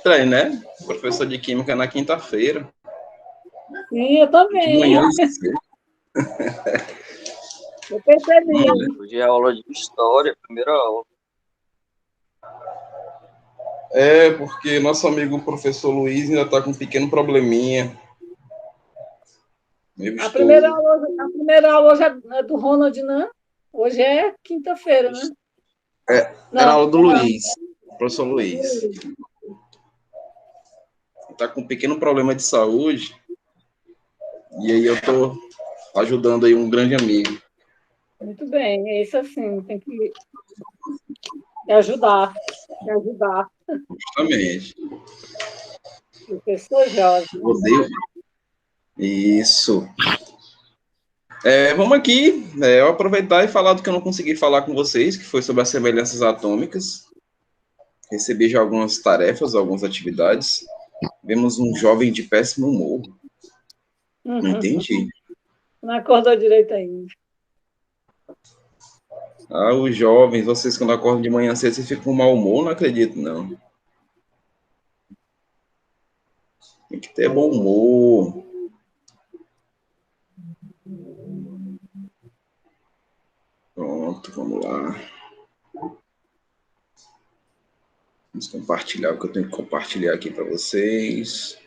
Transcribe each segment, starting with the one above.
Estranho, né? Professor de Química na quinta-feira. Sim, eu De também. manhã. Eu percebi. Hoje é aula de história, primeira aula. É, porque nosso amigo professor Luiz ainda está com um pequeno probleminha. A primeira aula hoje é do Ronald, né? Hoje é quinta-feira, né? Era a aula do Luiz, professor Luiz. Está com um pequeno problema de saúde. E aí eu estou ajudando aí um grande amigo. Muito bem, é isso assim, tem que ajudar. Justamente. Professor Jorge. Odeio. Isso. Vamos aqui, eu aproveitar e falar do que eu não consegui falar com vocês, que foi sobre as semelhanças atômicas. Recebi já algumas tarefas, algumas atividades. Vemos um jovem de péssimo humor. Não entendi. Não acordou direito ainda. Ah, os jovens, vocês quando acordam de manhã cedo, vocês ficam com mau humor? Não acredito, não. Tem que ter bom humor. Pronto, vamos lá. Vamos compartilhar o que eu tenho que compartilhar aqui para vocês.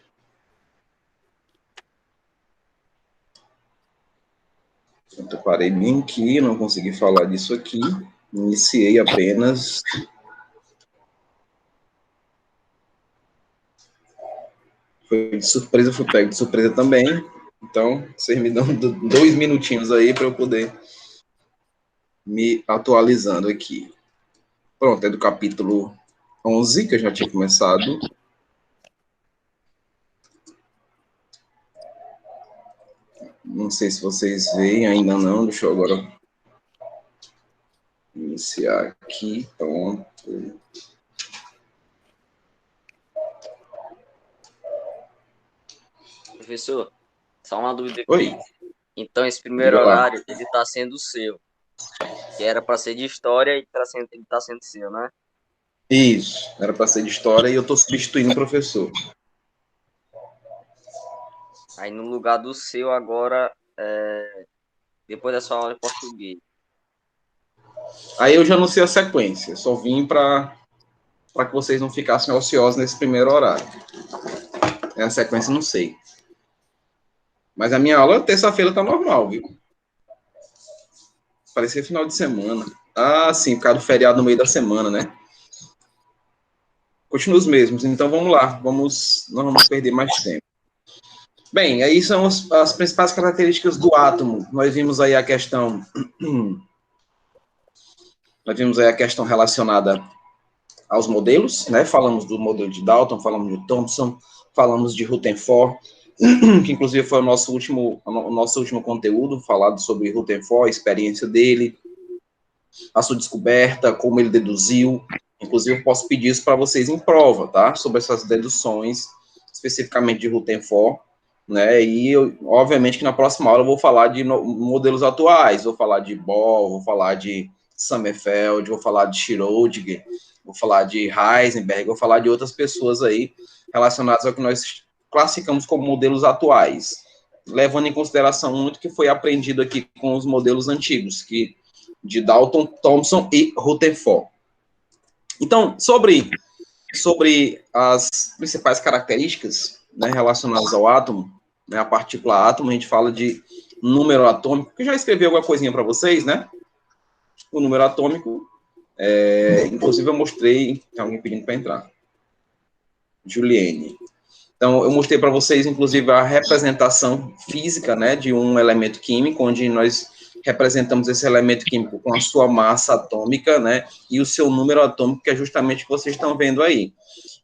Eu parei bem aqui, não consegui falar disso aqui. Iniciei apenas. Foi de surpresa, fui pego de surpresa também. Então, vocês me dão 2 minutinhos aí para eu poder me atualizando aqui. Pronto, é do capítulo 11, que eu já tinha começado. Não sei se vocês veem, ainda não. Deixa eu agora iniciar aqui. Pronto. Professor, só uma dúvida aqui. Oi. Então, esse primeiro horário, ele está sendo seu. Que era para ser de história e ele está sendo seu, né? Isso, era para ser de história e eu estou substituindo o professor. Aí, no lugar do seu, agora, depois da sua aula de português. Aí eu já não sei a sequência, só vim para que vocês não ficassem ociosos nesse primeiro horário. A sequência não sei. Mas a minha aula terça-feira tá normal, viu? Parecia final de semana. Ah, sim, por causa do feriado no meio da semana, né? Continua os mesmos, então vamos lá. Não vamos perder mais tempo. Bem, aí são as principais características do átomo. Nós vimos aí a questão relacionada aos modelos, né? Falamos do modelo de Dalton, falamos de Thomson, falamos de Rutherford, que inclusive foi o nosso último conteúdo, falado sobre Rutherford, a experiência dele, a sua descoberta, como ele deduziu. Inclusive, eu posso pedir isso para vocês em prova, tá? Sobre essas deduções, especificamente de Rutherford, né? E, obviamente, que na próxima aula eu vou falar de modelos atuais, vou falar de Bohr, vou falar de Sommerfeld, vou falar de Schrödinger, vou falar de Heisenberg, vou falar de outras pessoas aí relacionadas ao que nós classificamos como modelos atuais, levando em consideração muito que foi aprendido aqui com os modelos antigos, de Dalton, Thomson e Rutherford. Então, sobre as principais características, né, relacionadas ao átomo, né, a partícula átomo, a gente fala de número atômico, que eu já escrevi alguma coisinha para vocês, né? O número atômico, inclusive eu mostrei, tem alguém pedindo para entrar. Juliane. Então, eu mostrei para vocês, inclusive, a representação física, né, de um elemento químico, onde nós representamos esse elemento químico com a sua massa atômica, né, e o seu número atômico, que é justamente o que vocês estão vendo aí.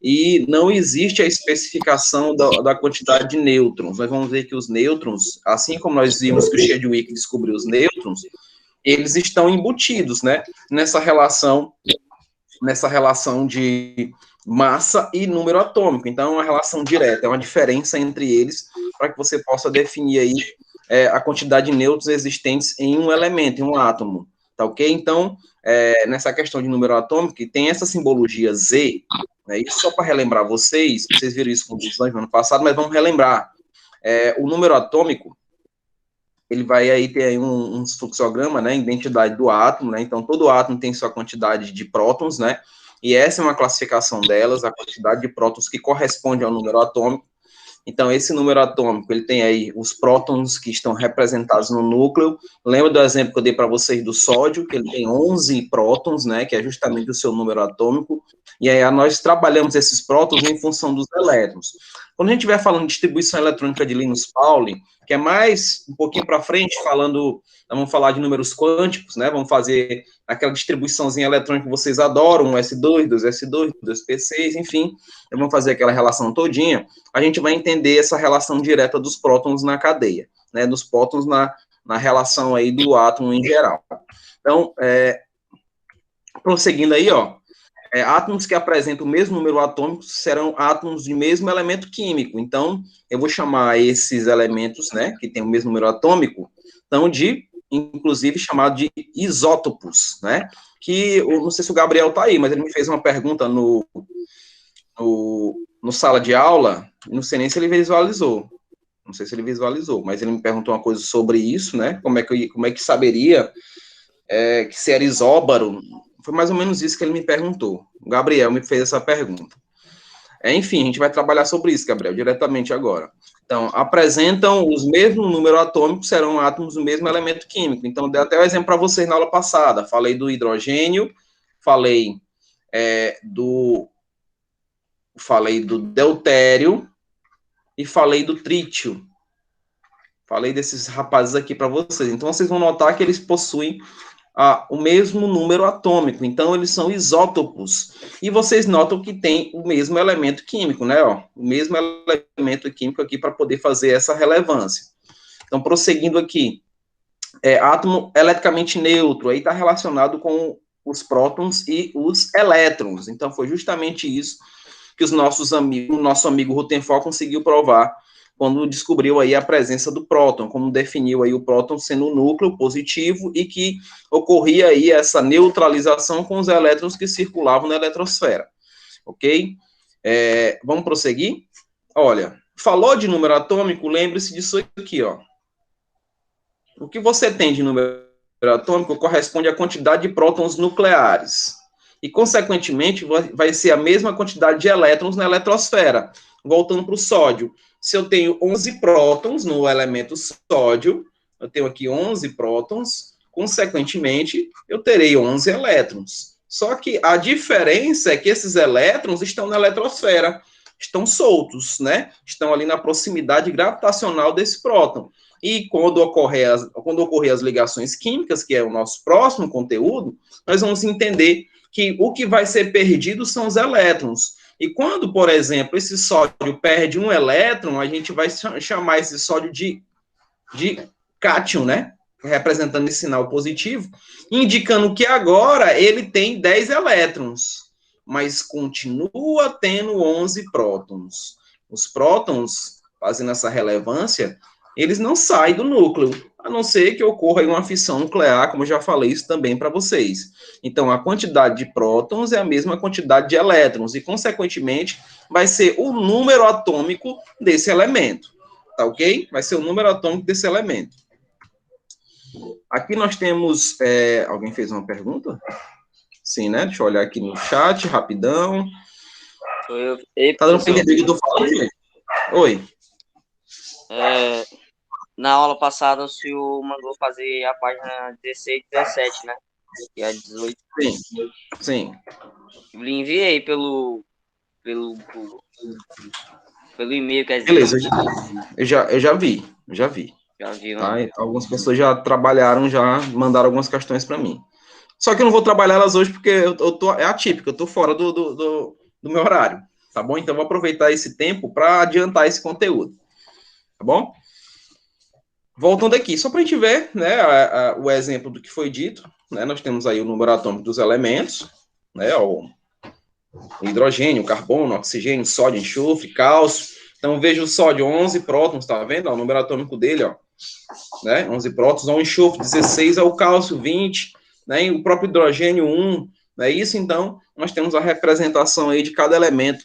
E não existe a especificação da quantidade de nêutrons. Nós vamos ver que os nêutrons, assim como nós vimos que o Chadwick descobriu os nêutrons, eles estão embutidos, né, nessa relação de massa e número atômico. Então, é uma relação direta, é uma diferença entre eles, para que você possa definir aí a quantidade de nêutrons existentes em um elemento, em um átomo. tá ok? Então, nessa questão de número atômico, que tem essa simbologia Z, né, isso só para relembrar vocês viram isso com os no ano passado, mas vamos relembrar. O número atômico, ele vai aí ter aí um fluxograma, né, identidade do átomo, né, então todo átomo tem sua quantidade de prótons, né, e essa é uma classificação delas, a quantidade de prótons que corresponde ao número atômico. Então, esse número atômico, ele tem aí os prótons que estão representados no núcleo. Lembra do exemplo que eu dei para vocês do sódio, que ele tem 11 prótons, né, que é justamente o seu número atômico. E aí, nós trabalhamos esses prótons em função dos elétrons. Quando a gente estiver falando de distribuição eletrônica de Linus Pauling, que é mais um pouquinho para frente, vamos falar de números quânticos, né, vamos fazer aquela distribuiçãozinha eletrônica que vocês adoram, um S2, 2S2, 2P6, enfim, vamos fazer aquela relação todinha, a gente vai entender essa relação direta dos prótons na cadeia, né, dos prótons na relação aí do átomo em geral. Então, prosseguindo aí, ó, átomos que apresentam o mesmo número atômico serão átomos de mesmo elemento químico. Então, eu vou chamar esses elementos, né, que têm o mesmo número atômico, então, inclusive, chamado de isótopos, né, que, eu não sei se o Gabriel tá aí, mas ele me fez uma pergunta no sala de aula, não sei nem se ele visualizou, mas ele me perguntou uma coisa sobre isso, né, como é que saberia que se era isóbaro. Foi mais ou menos isso que ele me perguntou. O Gabriel me fez essa pergunta. Enfim, a gente vai trabalhar sobre isso, Gabriel, diretamente agora. Então, apresentam os mesmos número atômico, serão átomos do mesmo elemento químico. Então, dei até o exemplo para vocês na aula passada. Falei do hidrogênio, falei do deutério e falei do trítio. Falei desses rapazes aqui para vocês. Então, vocês vão notar que eles possuem o mesmo número atômico, então eles são isótopos, e vocês notam que tem o mesmo elemento químico, né, ó, o mesmo elemento químico aqui para poder fazer essa relevância. Então, prosseguindo aqui, átomo eletricamente neutro, aí está relacionado com os prótons e os elétrons, então foi justamente isso que o nosso amigo Rutherford conseguiu provar quando descobriu aí a presença do próton, como definiu aí o próton sendo o núcleo positivo e que ocorria aí essa neutralização com os elétrons que circulavam na eletrosfera, ok? Vamos prosseguir? Olha, falou de número atômico, lembre-se disso aqui, ó. O que você tem de número atômico corresponde à quantidade de prótons nucleares. E, consequentemente, vai ser a mesma quantidade de elétrons na eletrosfera. Voltando para o sódio. Se eu tenho 11 prótons no elemento sódio, eu tenho aqui 11 prótons, consequentemente, eu terei 11 elétrons. Só que a diferença é que esses elétrons estão na eletrosfera, estão soltos, né? Estão ali na proximidade gravitacional desse próton. E quando ocorrer as ligações químicas, que é o nosso próximo conteúdo, nós vamos entender que o que vai ser perdido são os elétrons. E quando, por exemplo, esse sódio perde um elétron, a gente vai chamar esse sódio de cátion, né? Representando esse sinal positivo, indicando que agora ele tem 10 elétrons, mas continua tendo 11 prótons. Os prótons, fazendo essa relevância, eles não saem do núcleo, a não ser que ocorra uma fissão nuclear, como eu já falei isso também para vocês. Então, a quantidade de prótons é a mesma quantidade de elétrons, e, consequentemente, vai ser o número atômico desse elemento, tá ok? Vai ser o número atômico desse elemento. Aqui nós temos... alguém fez uma pergunta? Sim, né? Deixa eu olhar aqui no chat, rapidão. Sou eu. Tá dando para entender o que eu tô falando, gente? Oi. Na aula passada, o senhor mandou fazer a página 16 e 17, né? E a 18. Sim. Eu lhe enviei pelo e-mail, quer dizer. Beleza, eu já vi. Já viu, tá? né? Então, algumas pessoas já trabalharam, já mandaram algumas questões para mim. Só que eu não vou trabalhar elas hoje porque é atípico, eu tô fora do meu horário, tá bom? Então, eu vou aproveitar esse tempo para adiantar esse conteúdo, tá bom? Voltando aqui, só para a gente ver, né, o exemplo do que foi dito, né, nós temos aí o número atômico dos elementos, né, o hidrogênio, o carbono, o oxigênio, sódio, enxofre, cálcio. Então, veja o sódio, 11 prótons, tá vendo? Ó, o número atômico dele, ó, né, 11 prótons, o enxofre, 16, o cálcio, 20, né, e o próprio hidrogênio 1, não é isso? Então, nós temos a representação aí de cada elemento,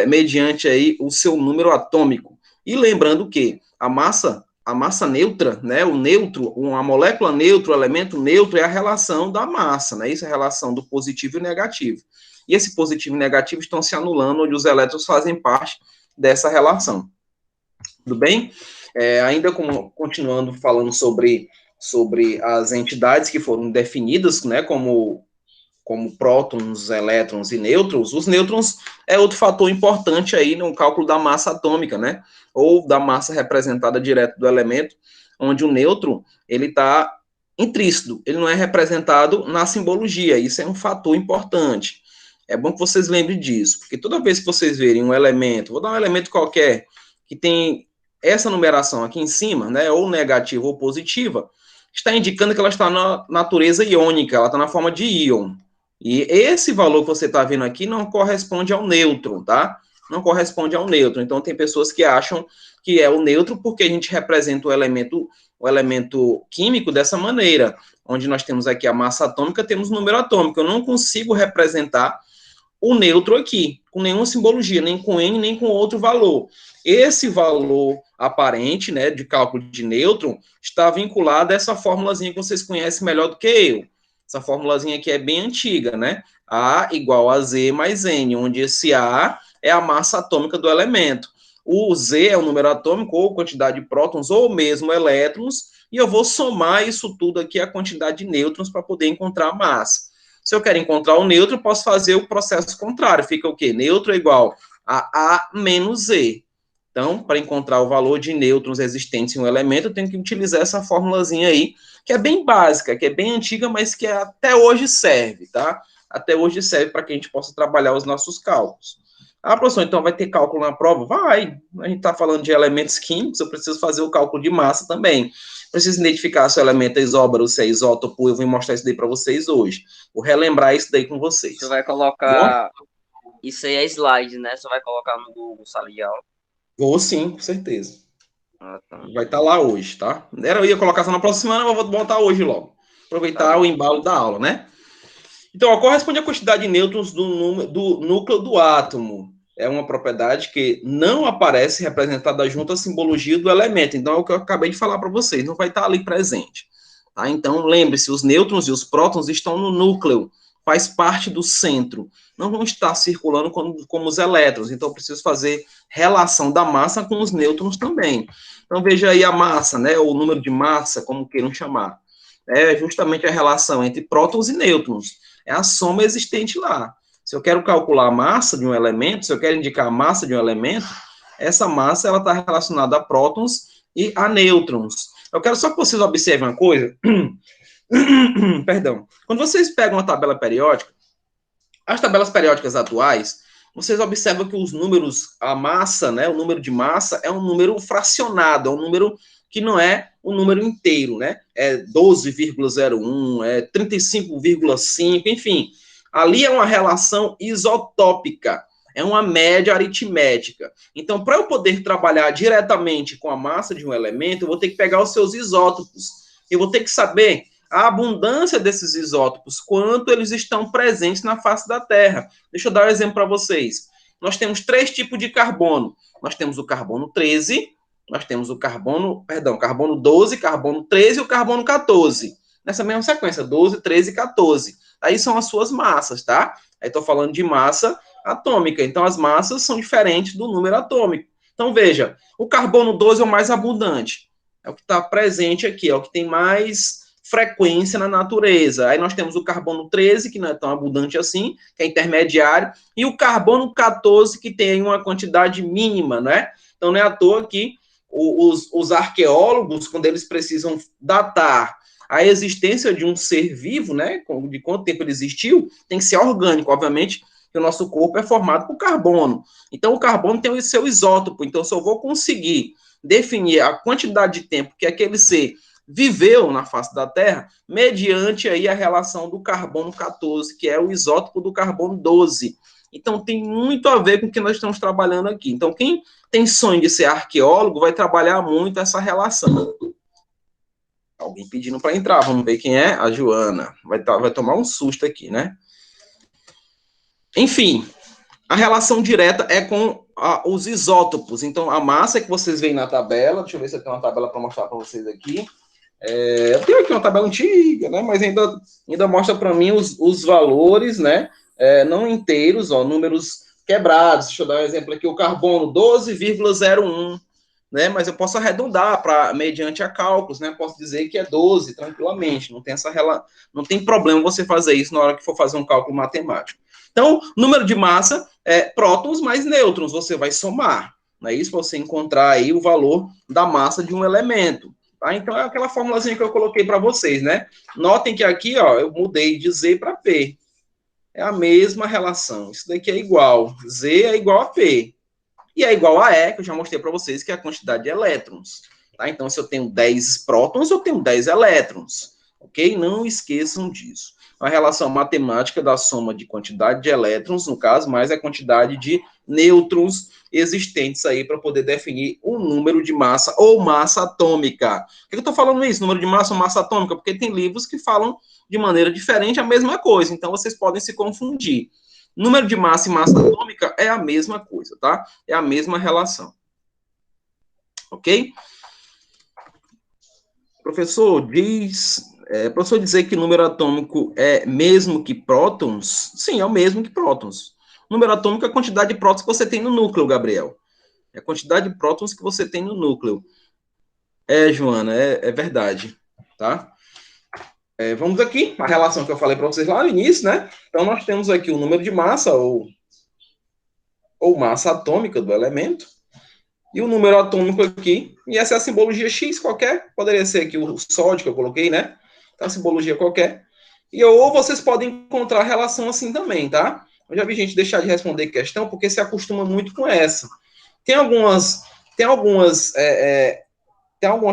mediante aí o seu número atômico. E lembrando que a massa neutra, né, o neutro, uma molécula neutra, o elemento neutro é a relação da massa, né, isso é a relação do positivo e negativo. E esse positivo e negativo estão se anulando, onde os elétrons fazem parte dessa relação. Tudo bem? Ainda continuando falando sobre as entidades que foram definidas, né, como prótons, elétrons e nêutrons, os nêutrons é outro fator importante aí no cálculo da massa atômica, né? Ou da massa representada direto do elemento, onde o nêutron, ele está intrínseco, ele não é representado na simbologia, isso é um fator importante. É bom que vocês lembrem disso, porque toda vez que vocês verem um elemento, vou dar um elemento qualquer, que tem essa numeração aqui em cima, né, ou negativa ou positiva, está indicando que ela está na natureza iônica, ela está na forma de íon. E esse valor que você está vendo aqui não corresponde ao nêutron, tá? Não corresponde ao nêutron. Então, tem pessoas que acham que é o nêutron porque a gente representa o elemento químico dessa maneira, onde nós temos aqui a massa atômica, temos o número atômico. Eu não consigo representar o nêutron aqui, com nenhuma simbologia, nem com N, nem com outro valor. Esse valor aparente, né, de cálculo de nêutron, está vinculado a essa formulazinha que vocês conhecem melhor do que eu. Essa formulazinha aqui é bem antiga, né? A igual a Z mais N, onde esse A é a massa atômica do elemento. O Z é o número atômico, ou quantidade de prótons, ou mesmo elétrons, e eu vou somar isso tudo aqui, a quantidade de nêutrons, para poder encontrar a massa. Se eu quero encontrar o nêutron, eu posso fazer o processo contrário. Fica o quê? Nêutron é igual a A menos Z. Então, para encontrar o valor de nêutrons existentes em um elemento, eu tenho que utilizar essa formulazinha aí, que é bem básica, que é bem antiga, mas que até hoje serve, tá? Até hoje serve para que a gente possa trabalhar os nossos cálculos. Ah, professor, então vai ter cálculo na prova? Vai. A gente está falando de elementos químicos, eu preciso fazer o cálculo de massa também. Preciso identificar se o elemento é isóbaro, se é isótopo, eu vou mostrar isso daí para vocês hoje. Vou relembrar isso daí com vocês. Você vai colocar... Isso aí é slide, né? Você vai colocar no Google Sala de Aula. Vou sim, com certeza. Ah, tá. Vai estar lá hoje, tá? Eu ia colocar só na próxima semana, mas vou botar hoje logo. Aproveitar o embalo da aula, né? Então, corresponde à quantidade de nêutrons do núcleo do átomo. É uma propriedade que não aparece representada junto à simbologia do elemento. Então, é o que eu acabei de falar para vocês, não vai estar ali presente. Tá? Então, lembre-se, os nêutrons e os prótons estão no núcleo, faz parte do centro. Não vão estar circulando como os elétrons. Então, eu preciso fazer relação da massa com os nêutrons também. Então, veja aí a massa, né? O número de massa, como queiram chamar. É justamente a relação entre prótons e nêutrons. É a soma existente lá. Se eu quero calcular a massa de um elemento, se eu quero indicar a massa de um elemento, essa massa ela está relacionada a prótons e a nêutrons. Eu quero só que vocês observem uma coisa. Perdão. Quando vocês pegam uma tabela periódica, as tabelas periódicas atuais, vocês observam que os números, a massa, né, o número de massa é um número fracionado, é um número que não é o número inteiro, né? É 12,01, é 35,5, enfim. Ali é uma relação isotópica, é uma média aritmética. Então, para eu poder trabalhar diretamente com a massa de um elemento, eu vou ter que pegar os seus isótopos. Eu vou ter que saber a abundância desses isótopos, quanto eles estão presentes na face da Terra. Deixa eu dar um exemplo para vocês. Nós temos 3 tipos de carbono. Nós temos o carbono 13, nós temos o carbono 12, carbono 13 e o carbono 14. Nessa mesma sequência, 12, 13 e 14. Aí são as suas massas, tá? Aí estou falando de massa atômica. Então, as massas são diferentes do número atômico. Então, veja, o carbono 12 é o mais abundante. É o que está presente aqui, é o que tem mais frequência na natureza. Aí nós temos o carbono 13, que não é tão abundante assim, que é intermediário, e o carbono 14, que tem uma quantidade mínima, né? Então, não é à toa que os arqueólogos, quando eles precisam datar a existência de um ser vivo, né, de quanto tempo ele existiu, tem que ser orgânico, obviamente, que o nosso corpo é formado por carbono. Então, o carbono tem o seu isótopo. Então, se eu vou conseguir definir a quantidade de tempo que aquele ser viveu na face da Terra, mediante aí a relação do carbono 14, que é o isótopo do carbono 12. Então, tem muito a ver com o que nós estamos trabalhando aqui. Então, quem tem sonho de ser arqueólogo vai trabalhar muito essa relação. Alguém pedindo para entrar, vamos ver quem é, a Joana. Vai tomar um susto aqui, né? Enfim, a relação direta é com os isótopos. Então, a massa que vocês veem na tabela, deixa eu ver se eu tenho uma tabela para mostrar para vocês aqui. Eu tenho aqui uma tabela antiga, né? Mas ainda mostra para mim os valores, né? Não inteiros, ó, números quebrados. Deixa eu dar um exemplo aqui: o carbono 12,01. Né, mas eu posso arredondar mediante a cálculos, né? Posso dizer que é 12 tranquilamente, não tem problema você fazer isso na hora que for fazer um cálculo matemático. Então, número de massa é prótons mais nêutrons, você vai somar, não é isso? Você encontrar aí o valor da massa de um elemento, tá? Então é aquela formulazinha que eu coloquei para vocês, né? Notem que aqui, ó, eu mudei de Z para P. É a mesma relação. Isso daqui é igual, Z é igual a P. E é igual a E, que eu já mostrei para vocês, que é a quantidade de elétrons. Tá? Então, se eu tenho 10 prótons, eu tenho 10 elétrons. Ok? Não esqueçam disso. A relação matemática da soma de quantidade de elétrons, no caso, mais a quantidade de nêutrons existentes aí para poder definir o número de massa ou massa atômica. Por que eu estou falando isso, número de massa ou massa atômica? Porque tem livros que falam de maneira diferente a mesma coisa. Então, vocês podem se confundir. Número de massa e massa atômica é a mesma coisa, tá? É a mesma relação. Ok? Professor, professor dizer que número atômico é mesmo que prótons? Sim, é o mesmo que prótons. Número atômico é a quantidade de prótons que você tem no núcleo, Gabriel. É a quantidade de prótons que você tem no núcleo. Joana, é verdade, tá? Vamos aqui, a relação que eu falei para vocês lá no início, né? Então, nós temos aqui o número de massa, ou massa atômica do elemento, e o número atômico aqui, e essa é a simbologia X qualquer, poderia ser aqui o sódio que eu coloquei, né? Então, a simbologia qualquer. Ou vocês podem encontrar relação assim também, tá? Eu já vi gente deixar de responder questão porque se acostuma muito com essa. Tem algumas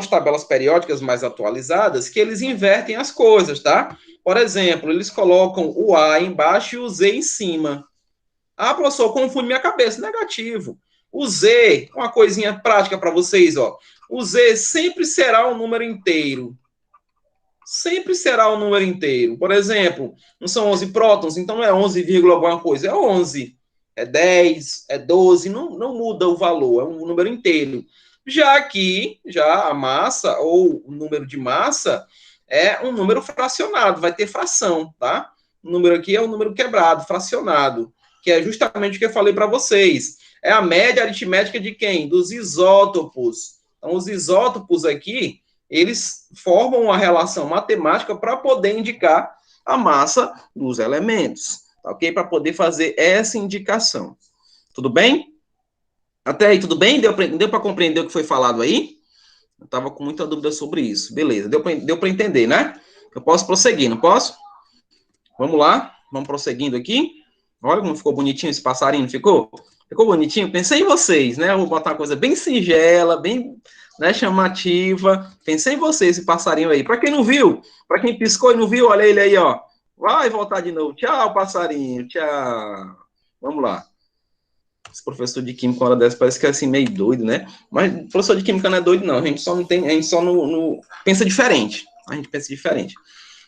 tabelas periódicas mais atualizadas que eles invertem as coisas, tá? Por exemplo, eles colocam o A embaixo e o Z em cima. Ah, professor, confunde minha cabeça. Negativo. O Z, uma coisinha prática para vocês, ó. O Z sempre será um número inteiro. Sempre será um número inteiro. Por exemplo, não são 11 prótons, então não é 11, alguma coisa, é 11. É 10, é 12, não muda o valor, é um número inteiro. Já aqui, a massa, ou o número de massa, é um número fracionado, vai ter fração, tá? O número aqui é um número quebrado, fracionado, que é justamente o que eu falei para vocês. É a média aritmética de quem? Dos isótopos. Então, os isótopos aqui, eles formam uma relação matemática para poder indicar a massa dos elementos, tá ok? Para poder fazer essa indicação. Tudo bem? Até aí, tudo bem? Deu para compreender o que foi falado aí? Eu estava com muita dúvida sobre isso. Beleza, deu para entender, né? Eu posso prosseguir, não posso? Vamos lá, vamos prosseguindo aqui. Olha como ficou bonitinho esse passarinho, ficou? Ficou bonitinho? Pensei em vocês, né? Eu vou botar uma coisa bem singela, bem, né, chamativa. Pensei em vocês, esse passarinho aí. Para quem não viu, para quem piscou e não viu, olha ele aí, ó. Vai voltar de novo. Tchau, passarinho. Tchau. Vamos lá. Esse professor de química, uma hora dessa, parece que é assim, meio doido, né? Mas professor de química não é doido, não. A gente só não tem, a gente só pensa diferente. A gente pensa diferente.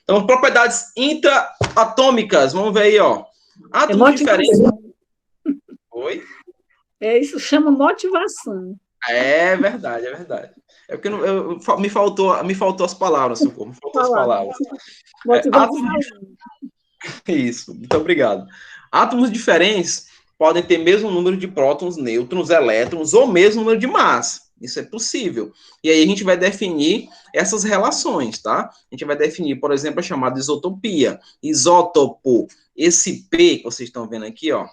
Então, propriedades intraatômicas. Vamos ver aí, ó. Átomos diferentes. Oi? Isso chama motivação. É verdade, é verdade. É porque me faltou as palavras, Socorro. Me faltou as palavras. Isso, muito obrigado. Átomos diferentes podem ter mesmo número de prótons, nêutrons, elétrons ou mesmo número de massa. Isso é possível. E aí a gente vai definir essas relações, tá? A gente vai definir, por exemplo, a chamada isotopia. Isótopo. Esse P que vocês estão vendo aqui, ó,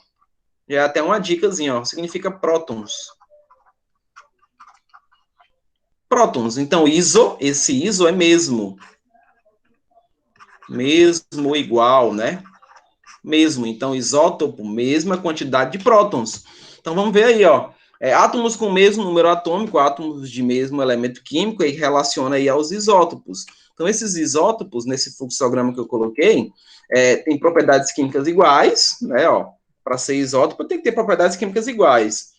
já é até uma dicasinha, ó, significa prótons. Prótons. Então, esse iso é mesmo. Mesmo igual, né? Mesmo. Então, isótopo, mesma quantidade de prótons. Então, vamos ver aí, ó. Átomos com o mesmo número atômico, átomos de mesmo elemento químico, e relaciona aí aos isótopos. Então, esses isótopos, nesse fluxograma que eu coloquei, tem propriedades químicas iguais, né, ó. Para ser isótopo, tem que ter propriedades químicas iguais.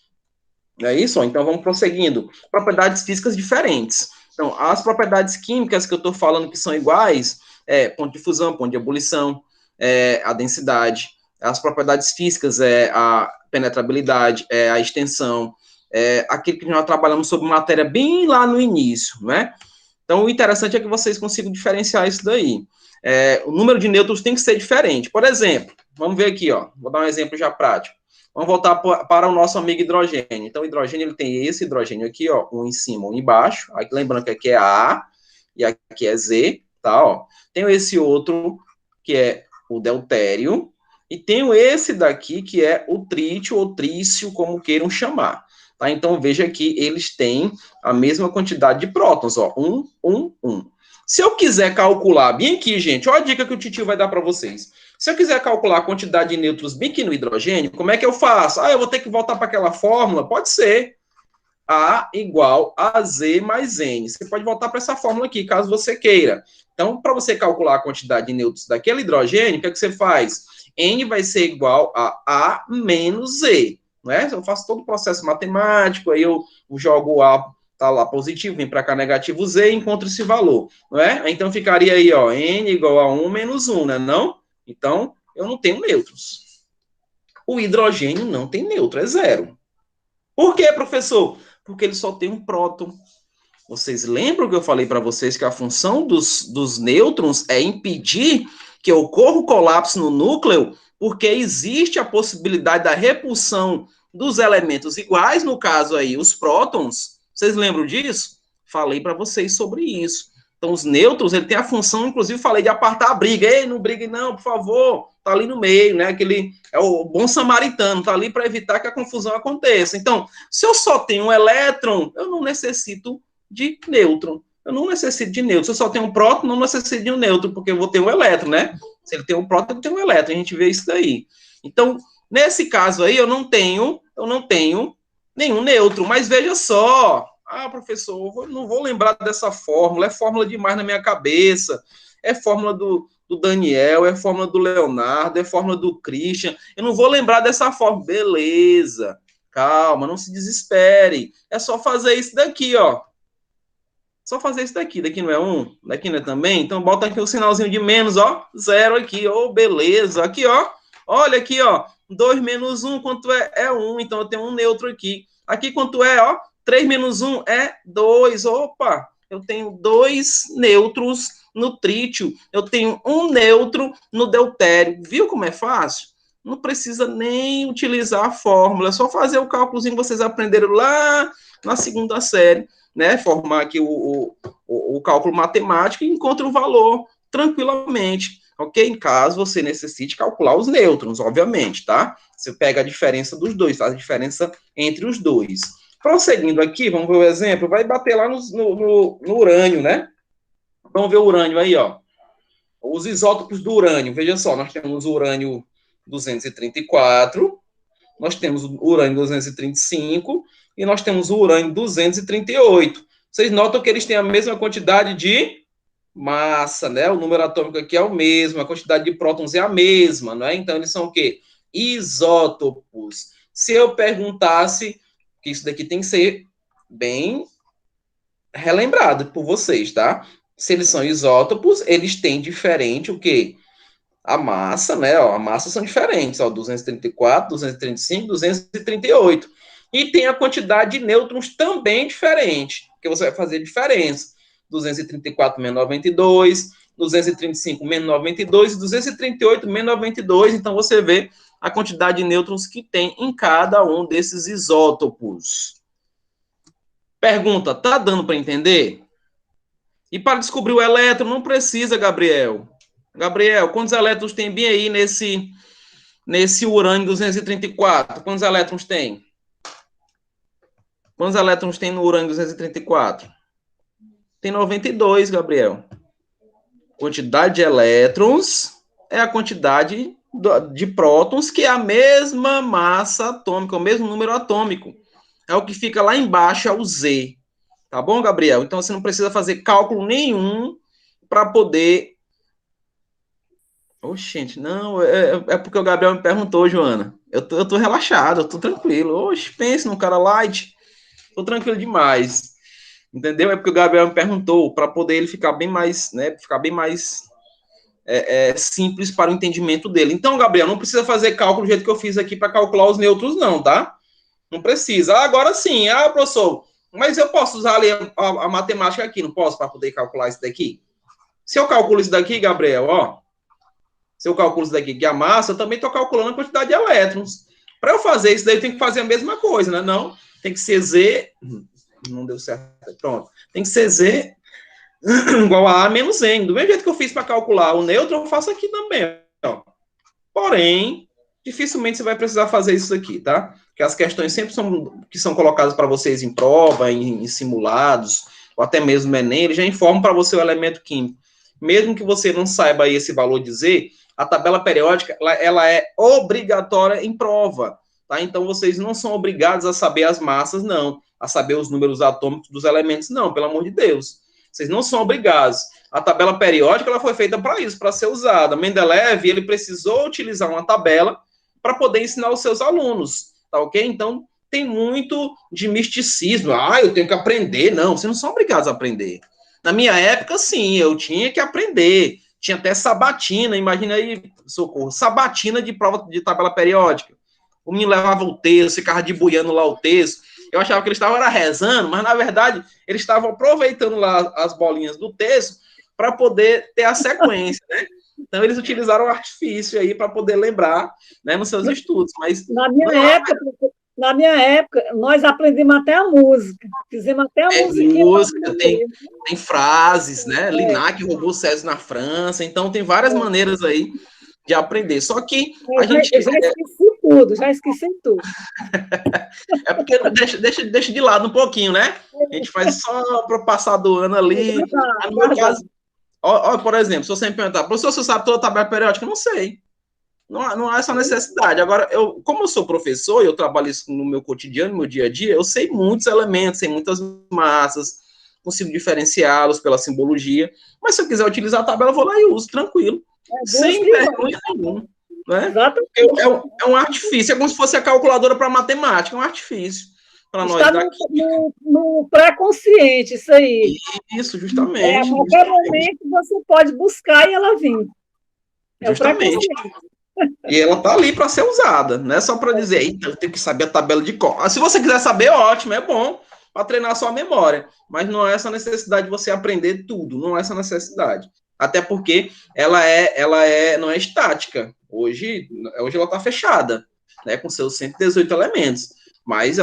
É isso? Ó. Então, vamos prosseguindo. Propriedades físicas diferentes. Então, as propriedades químicas que eu estou falando que são iguais é ponto de fusão, ponto de ebulição, a densidade. As propriedades físicas é a penetrabilidade, é a extensão, aquilo que nós trabalhamos sobre matéria bem lá no início, né? Então, o interessante é que vocês consigam diferenciar isso daí. O número de nêutrons tem que ser diferente. Por exemplo, vamos ver aqui, ó. Vou dar um exemplo já prático. Vamos voltar para o nosso amigo hidrogênio. Então, o hidrogênio, ele tem esse hidrogênio aqui, ó, um em cima, um embaixo. Aqui, lembrando que aqui é A e aqui é Z, tá, ó. Tenho esse outro, que é o deutério, e tenho esse daqui, que é o trítio ou trício, como queiram chamar. Tá? Então, veja que eles têm a mesma quantidade de prótons, ó, 1, 1, 1. Se eu quiser calcular, bem aqui, gente, olha a dica que o titio vai dar para vocês. Se eu quiser calcular a quantidade de nêutrons bem aqui no hidrogênio, como é que eu faço? Eu vou ter que voltar para aquela fórmula? Pode ser. A igual a Z mais N. Você pode voltar para essa fórmula aqui, caso você queira. Então, para você calcular a quantidade de nêutrons daquele hidrogênio, o que é que você faz? N vai ser igual a menos Z. Né? Eu faço todo o processo matemático, aí eu jogo o A, tá lá positivo, vem para cá negativo Z e encontro esse valor. Não é? Então, ficaria aí, ó, N igual a 1 menos 1, né? Não? Então, eu não tenho nêutrons. O hidrogênio não tem nêutron, é zero. Por quê, professor? Porque ele só tem um próton. Vocês lembram que eu falei para vocês que a função dos nêutrons é impedir que ocorra o colapso no núcleo, porque existe a possibilidade da repulsão dos elementos iguais, no caso aí, os prótons. Vocês lembram disso? Falei para vocês sobre isso. Então, os nêutrons, ele tem a função, inclusive, falei de apartar a briga. Ei, não brigue não, por favor. Tá ali no meio, né? Aquele é o bom samaritano, tá ali para evitar que a confusão aconteça. Então, se eu só tenho um elétron, eu não necessito de nêutron. Eu não necessito de nêutron. Se eu só tenho um próton, não necessito de um nêutron, porque eu vou ter um elétron, né? Se ele tem um próton, ele tem um elétron. A gente vê isso daí. Então, nesse caso aí, eu não tenho nenhum nêutron. Mas veja só, professor, eu não vou lembrar dessa fórmula, é fórmula demais na minha cabeça, é fórmula do Daniel, é fórmula do Leonardo, é fórmula do Christian, eu não vou lembrar dessa fórmula. Beleza, calma, não se desespere, é só fazer isso daqui, ó. Só fazer isso daqui não é 1, daqui não é também, então bota aqui o sinalzinho de menos, ó, 0 aqui, beleza, aqui, ó, olha aqui, ó, 2 menos 1, quanto é? É 1, então eu tenho um neutro aqui. Aqui quanto é, ó, 3 menos 1 é 2, opa, eu tenho 2 nêutrons no trítio, eu tenho um neutro no deutério, viu como é fácil? Não precisa nem utilizar a fórmula, é só fazer o cálculozinho que vocês aprenderam lá na segunda série, né, formar aqui o cálculo matemático e encontra o valor tranquilamente, ok? Caso você necessite calcular os nêutrons, obviamente, tá? Você pega a diferença dos dois, faz a diferença entre os dois. Prosseguindo aqui, vamos ver o exemplo, vai bater lá no urânio, né? Vamos ver o urânio aí, ó. Os isótopos do urânio, veja só, nós temos o urânio 234, nós temos o urânio 235 e nós temos o urânio 238. Vocês notam que eles têm a mesma quantidade de massa, né? O número atômico aqui é o mesmo, a quantidade de prótons é a mesma, não é? Então, eles são o quê? Isótopos. Se eu perguntasse, que isso daqui tem que ser bem relembrado por vocês, tá? Se eles são isótopos, eles têm diferente o quê? A massa, né? Ó, a massa são diferentes, ó, 234, 235, 238. E tem a quantidade de nêutrons também diferente, que você vai fazer diferença. 234 menos 92, 235 menos 92 e 238 menos 92. Então, você vê a quantidade de nêutrons que tem em cada um desses isótopos. Pergunta, tá dando para entender? E para descobrir o elétron, não precisa, Gabriel. Gabriel, quantos elétrons tem bem aí nesse urânio 234? Quantos elétrons tem? Quantos elétrons tem no urânio 234? Tem 92, Gabriel. Quantidade de elétrons é a quantidade de prótons, que é a mesma massa atômica, o mesmo número atômico. É o que fica lá embaixo, é o Z. Tá bom, Gabriel? Então, você não precisa fazer cálculo nenhum para poder... Oxente, não, é porque o Gabriel me perguntou, Joana. Eu tô relaxado, eu tô tranquilo. Oxe, pense num cara light. Tô tranquilo demais. Entendeu? É porque o Gabriel me perguntou, para poder ele ficar bem mais, né, ficar bem mais simples para o entendimento dele. Então, Gabriel, não precisa fazer cálculo do jeito que eu fiz aqui para calcular os neutros, não, tá? Não precisa. Agora sim, professor, mas eu posso usar ali a matemática aqui, não posso, para poder calcular isso daqui? Se eu calculo isso daqui, Gabriel, ó, se eu calculo isso daqui, que é a massa, eu também estou calculando a quantidade de elétrons. Para eu fazer isso daí, eu tenho que fazer a mesma coisa, né? Não, tem que ser Z, não deu certo, pronto. Tem que ser Z igual a menos N. Do mesmo jeito que eu fiz para calcular o nêutron, eu faço aqui também, ó. Porém, dificilmente você vai precisar fazer isso aqui, tá? Porque as questões sempre são colocadas para vocês em prova, em simulados, ou até mesmo no Enem, eles já informam para você o elemento químico. Mesmo que você não saiba aí esse valor de Z, a tabela periódica, ela é obrigatória em prova, tá? Então, vocês não são obrigados a saber as massas, não. A saber os números atômicos dos elementos, não, pelo amor de Deus. Vocês não são obrigados. A tabela periódica, ela foi feita para isso, para ser usada. Mendeleev, ele precisou utilizar uma tabela para poder ensinar os seus alunos, tá ok? Então, tem muito de misticismo. Eu tenho que aprender. Não, vocês não são obrigados a aprender. Na minha época, sim, eu tinha que aprender. Tinha até sabatina, imagina aí, socorro, sabatina de prova de tabela periódica. O menino levava o texto, ficava debuiando lá o texto. Eu achava que eles estavam rezando, mas, na verdade, eles estavam aproveitando lá as bolinhas do texto para poder ter a sequência, né? Então, eles utilizaram o artifício aí para poder lembrar, né, nos seus estudos. Mas na minha época, nós aprendemos até a música. Fizemos até a musiquinha. Música, tem frases, né? Linac roubou César na França. Então, tem várias maneiras aí de aprender. Só que a gente... Já esqueci tudo. É porque deixa de lado um pouquinho, né? A gente faz só para passar do ano ali. No meu caso, por exemplo, se você me perguntar, professor, você sabe toda a tabela periódica? Eu não sei. Não há essa necessidade. Agora, como eu sou professor e eu trabalho isso no meu cotidiano, no meu dia a dia, eu sei muitos elementos, sei muitas massas, consigo diferenciá-los pela simbologia, mas se eu quiser utilizar a tabela, eu vou lá e uso, tranquilo. Sem vergonha nenhuma. Né? É um artifício, é como se fosse a calculadora para matemática, é um artifício para nós daqui. No pré-consciente, isso aí. Isso, justamente. A qualquer momento você pode buscar e ela vir. Justamente. E ela tá ali para ser usada, não é só para dizer, eita, eu tenho que saber a tabela de cor. Se você quiser saber, ótimo, é bom para treinar a sua memória, mas não é essa necessidade de você aprender tudo, não é essa necessidade. Até porque ela não é estática. Hoje ela está fechada, né, com seus 118 elementos. Mas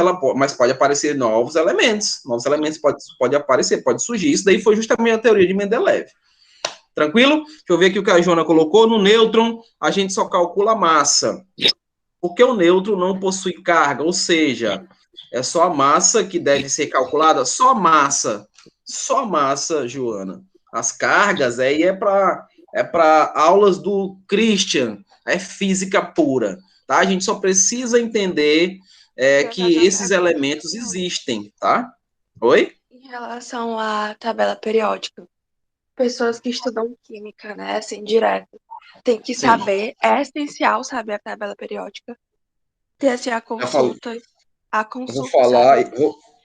pode aparecer novos elementos. Novos elementos pode aparecer, pode surgir. Isso daí foi justamente a teoria de Mendeleev. Tranquilo? Deixa eu ver aqui o que a Joana colocou. No nêutron, a gente só calcula a massa. Porque o nêutron não possui carga, ou seja, é só a massa que deve ser calculada. Só massa, Joana. As cargas aí é para aulas do Christian, é física pura, tá? A gente só precisa entender que esses elementos existem, tá? Oi? Em relação à tabela periódica, pessoas que estudam química, né, assim, direto, tem que saber, é essencial saber a tabela periódica, ter, assim, a consulta.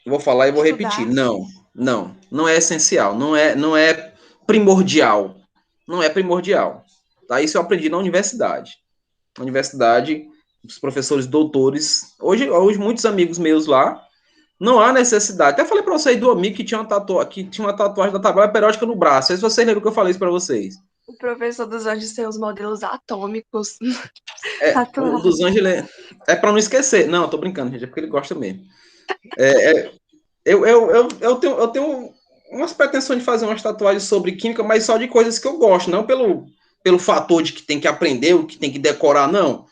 Vou falar e vou repetir. Não é essencial, não é primordial. Não é primordial. Tá? Isso eu aprendi na universidade. Na universidade, os professores doutores, hoje muitos amigos meus lá, não há necessidade. Até falei para vocês do amigo que tinha uma tatuagem da tabela periódica no braço. Não sei se vocês lembram que eu falei isso para vocês. O professor dos anjos tem os modelos atômicos. O dos anjos é para não esquecer. Não, eu tô brincando, gente, é porque ele gosta mesmo. Eu tenho umas pretensões de fazer umas tatuagens sobre química, mas só de coisas que eu gosto, não pelo fator de que tem que aprender, o que tem que decorar, não.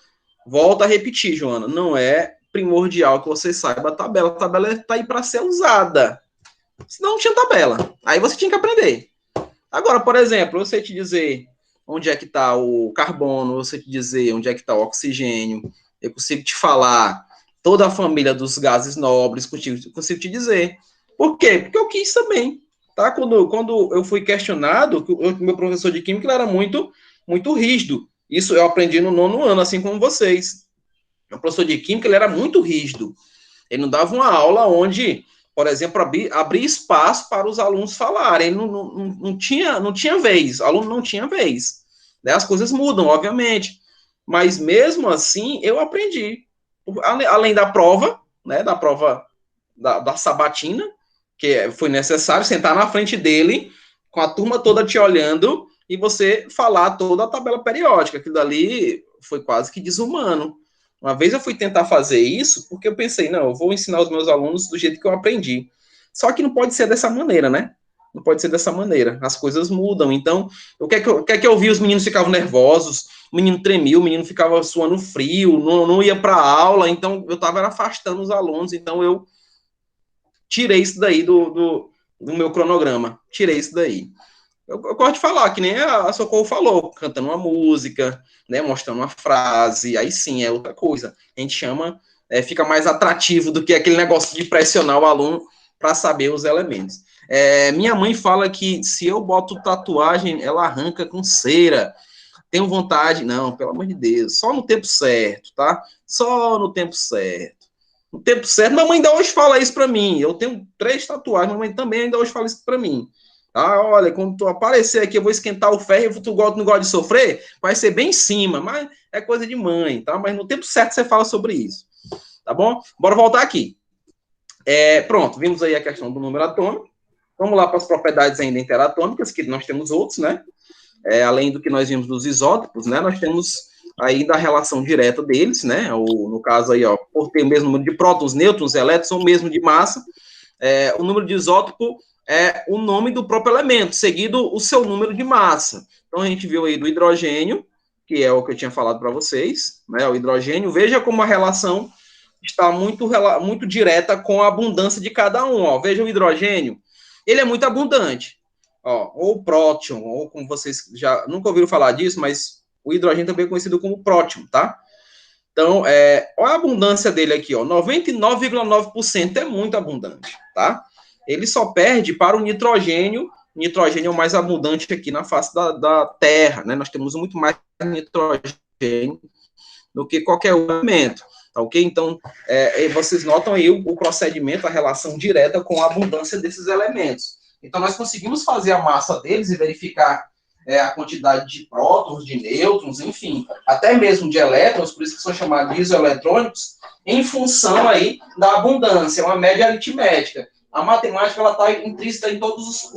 Volto a repetir, Joana, não é primordial que você saiba a tabela. A tabela está aí para ser usada. Senão não tinha tabela. Aí você tinha que aprender. Agora, por exemplo, eu sei te dizer onde é que está o carbono, eu sei te dizer onde é que está o oxigênio, eu consigo te falar toda a família dos gases nobres, consigo te dizer. Por quê? Porque eu quis também. Tá? Quando eu fui questionado, o meu professor de química ele era muito, muito rígido. Isso eu aprendi no 9º ano, assim como vocês. O professor de química ele era muito rígido. Ele não dava uma aula onde por exemplo, abrir espaço para os alunos falarem. Não tinha vez, o aluno não tinha vez. Né? As coisas mudam, obviamente. Mas mesmo assim, eu aprendi. Além da prova, né, da prova da sabatina, que foi necessário sentar na frente dele, com a turma toda te olhando, e você falar toda a tabela periódica. Aquilo dali foi quase que desumano. Uma vez eu fui tentar fazer isso, porque eu pensei, não, eu vou ensinar os meus alunos do jeito que eu aprendi. Só que não pode ser dessa maneira, né? Não pode ser dessa maneira. As coisas mudam. Então, o que é que eu vi? Os meninos ficavam nervosos, o menino tremia, o menino ficava suando frio, não ia para a aula, então eu estava afastando os alunos, então eu tirei isso daí do meu cronograma. Tirei isso daí. Eu gosto de falar, que nem a Socorro falou, cantando uma música, né, mostrando uma frase, aí sim, é outra coisa. A gente chama, fica mais atrativo do que aquele negócio de pressionar o aluno para saber os elementos. Minha mãe fala que se eu boto tatuagem, ela arranca com cera. Tenho vontade, não, pelo amor de Deus, só no tempo certo, tá? Só no tempo certo. No tempo certo, minha mãe ainda hoje fala isso para mim. Eu tenho 3 tatuagens, minha mãe também ainda hoje fala isso para mim. Ah, olha, quando tu aparecer aqui, eu vou esquentar o ferro, tu não gosta de sofrer, vai ser bem em cima, mas é coisa de mãe, tá? Mas no tempo certo você fala sobre isso, tá bom? Bora voltar aqui. Pronto, vimos aí a questão do número atômico. Vamos lá para as propriedades ainda interatômicas, que nós temos outros, né? Além do que nós vimos dos isótopos, né? Nós temos ainda a relação direta deles, né? No caso aí, ó, por ter o mesmo número de prótons, nêutrons, elétrons, ou mesmo de massa, o número de isótopo é o nome do próprio elemento, seguido o seu número de massa. Então, a gente viu aí do hidrogênio, que é o que eu tinha falado para vocês, né, o hidrogênio. Veja como a relação está muito direta com a abundância de cada um. Ó. Veja o hidrogênio, ele é muito abundante. Ó, ou o próton, ou como vocês já nunca ouviram falar disso, mas o hidrogênio também é conhecido como próton, tá? Então, olha a abundância dele aqui, ó, 99,9% é muito abundante, tá? Ele só perde para o nitrogênio. O nitrogênio é o mais abundante aqui na face da Terra, né? Nós temos muito mais nitrogênio do que qualquer outro elemento, tá ok? Então, vocês notam aí o procedimento, a relação direta com a abundância desses elementos. Então, nós conseguimos fazer a massa deles e verificar a quantidade de prótons, de nêutrons, enfim, até mesmo de elétrons, por isso que são chamados de isoeletrônicos, em função aí da abundância, uma média aritmética. A matemática ela está intrínseca em todos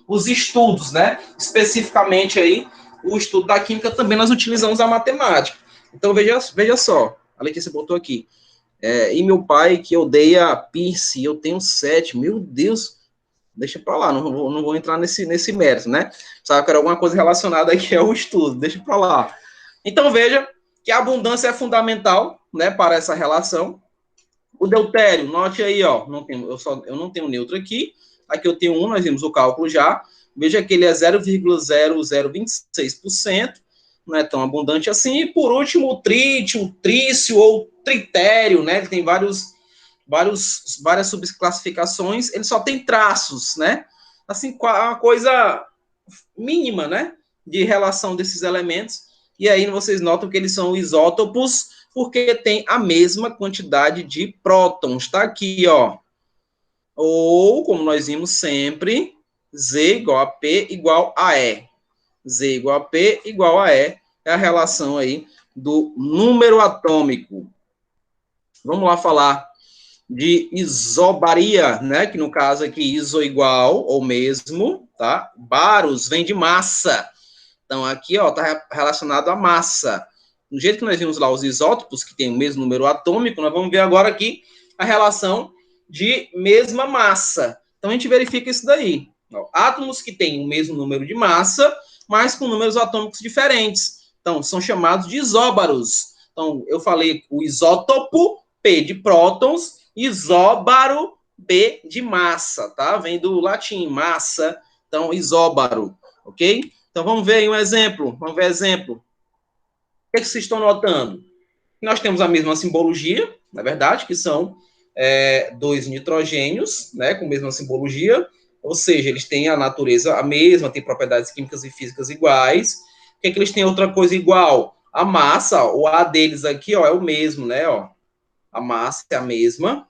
os estudos, né? Especificamente aí, o estudo da química também nós utilizamos a matemática. Então, veja só, a Letícia botou aqui. E meu pai, que odeia Pierce, eu tenho 7. Meu Deus, deixa para lá, não vou entrar nesse mérito, né? Sabe que era alguma coisa relacionada aqui ao estudo, deixa para lá. Então, veja que a abundância é fundamental, né, para essa relação. O deutério, note aí, ó, eu não tenho neutro aqui, aqui eu tenho 1, nós vimos o cálculo já, veja que ele é 0,0026%, não é tão abundante assim, e por último o trítio, o trício ou tritério, né, ele tem várias subclassificações, ele só tem traços, né, assim, uma coisa mínima, né, de relação desses elementos, e aí vocês notam que eles são isótopos, porque tem a mesma quantidade de prótons. Está aqui, ó. Ou, como nós vimos sempre, Z igual a P igual a E. Z igual a P igual a E. É a relação aí do número atômico. Vamos lá falar de isobaria, né? Que no caso aqui, iso igual, ou mesmo, tá? Baros vem de massa. Então, aqui, ó, tá relacionado à massa. Do jeito que nós vimos lá os isótopos, que tem o mesmo número atômico, nós vamos ver agora aqui a relação de mesma massa. Então, a gente verifica isso daí. Ó, átomos que têm o mesmo número de massa, mas com números atômicos diferentes. Então, são chamados de isóbaros. Então, eu falei o isótopo, P de prótons, isóbaro, B de massa, tá? Vem do latim, massa. Então, isóbaro, ok? Então, vamos ver aí um exemplo. Vamos ver exemplo. O que vocês estão notando? Nós temos a mesma simbologia, na verdade, que são 2 nitrogênios, né, com a mesma simbologia, ou seja, eles têm a natureza a mesma, têm propriedades químicas e físicas iguais. O que é que eles têm outra coisa igual? A massa, o A deles aqui, ó, é o mesmo, né, ó. A massa é a mesma,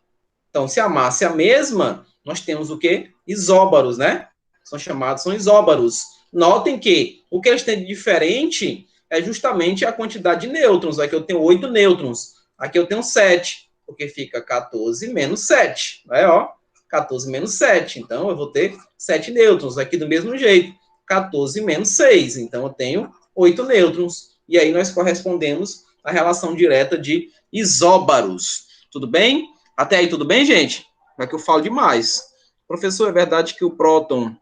Então, se a massa é a mesma, nós temos o quê? Isóbaros, né? São isóbaros. Notem que o que eles têm de diferente é justamente a quantidade de nêutrons. Aqui eu tenho 8 nêutrons. Aqui eu tenho 7, porque fica 14 menos 7. Vai, ó, 14 menos 7. Então, eu vou ter 7 nêutrons. Aqui do mesmo jeito, 14 menos 6. Então, eu tenho 8 nêutrons. E aí, nós correspondemos à relação direta de isóbaros. Tudo bem? Até aí, tudo bem, gente? É que eu falo demais. Professor, é verdade que o próton